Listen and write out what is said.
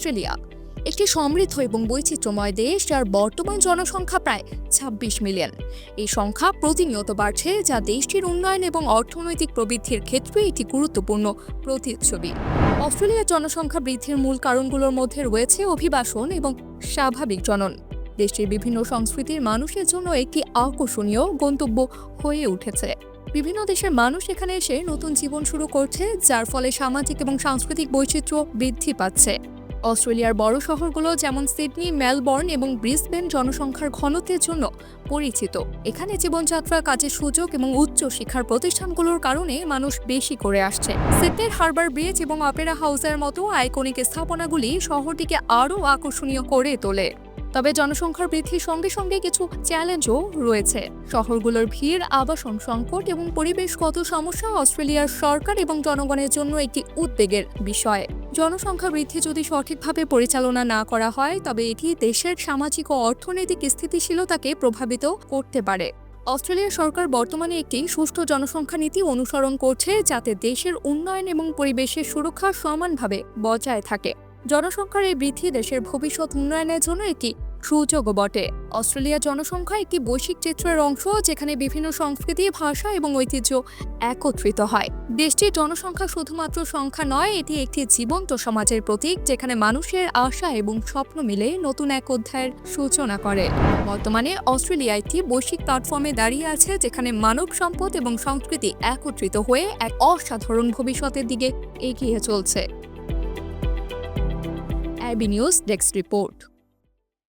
Australia একটি সমৃদ্ধ এবং বৈচিত্র্যময় দেশ, যার বর্তমান জনসংখ্যা প্রায় ২৬ মিলিয়ন। এই সংখ্যা প্রতিনিয়ত বাড়ছে, যা দেশটির উন্নয়ন এবং অর্থনৈতিক প্রবৃদ্ধির ক্ষেত্রে একটি গুরুত্বপূর্ণ প্রতিচ্ছবি। অস্ট্রেলিয়ার জনসংখ্যা বৃদ্ধির মূল কারণগুলোর মধ্যে রয়েছে অভিবাসন এবং স্বাভাবিক জনন। দেশটির বিভিন্ন সংস্কৃতির মানুষের জন্য একটি আকর্ষণীয় গন্তব্য হয়ে উঠেছে। বিভিন্ন দেশের মানুষ এখানে এসে নতুন জীবন শুরু করছে, যার ফলে সামাজিক এবং সাংস্কৃতিক বৈচিত্র্য বৃদ্ধি পাচ্ছে। অস্ট্রেলিয়ার বড় শহরগুলো যেমন সিডনি, মেলবোর্ন এবং ব্রিসবেন জনসংখ্যার ঘনত্বের জন্য পরিচিত। এখানে জীবনযাত্রা, কাজের সুযোগ এবং উচ্চ শিক্ষার প্রতিষ্ঠানগুলোর কারণে মানুষ বেশি করে আসছে। সিডনির হারবার ব্রিজ এবং অপেরা হাউসের মতো আইকনিক স্থাপনাগুলি শহরটিকে আরও আকর্ষণীয় করে তোলে। তবে জনসংখ্যার বৃদ্ধির সঙ্গে সঙ্গে কিছু চ্যালেঞ্জও রয়েছে। শহরগুলোর ভিড়, আবাসন সংকট এবং পরিবেশগত সমস্যা অস্ট্রেলিয়ার সরকার এবং জনগণের জন্য একটি উদ্বেগের বিষয়। জনসংখ্যা বৃদ্ধি যদি সঠিকভাবে পরিচালনা না করা হয়, তবে এটি দেশের সামাজিক ও অর্থনৈতিক স্থিতিশীলতাকে প্রভাবিত করতে পারে। অস্ট্রেলিয়ার সরকার বর্তমানে একটি সুষ্ঠু জনসংখ্যা নীতি অনুসরণ করছে, যাতে দেশের উন্নয়ন এবং পরিবেশের সুরক্ষা সমানভাবে বজায় থাকে। জনসংখ্যার এই বৃদ্ধি দেশের ভবিষ্যৎ উন্নয়নের জন্য একটি সুযোগও বটে। অস্ট্রেলিয়ার জনসংখ্যা একটি বৈশ্বিক চিত্রের অংশ, যেখানে বিভিন্ন সংস্কৃতি, ভাষা এবং ঐতিহ্য একত্রিত হয়। দেশটির জনসংখ্যা শুধুমাত্র সংখ্যা নয়, এটি একটি জীবন্ত সমাজের প্রতীক, যেখানে মানুষের আশা এবং স্বপ্ন মিলে নতুন এক অধ্যায়ের সূচনা করে। বর্তমানে অস্ট্রেলিয়া একটি বৈশ্বিক প্ল্যাটফর্মে দাঁড়িয়ে আছে, যেখানে মানব সম্পদ এবং সংস্কৃতি একত্রিত হয়ে এক অসাধারণ ভবিষ্যতের দিকে এগিয়ে চলছে। AB news desk report.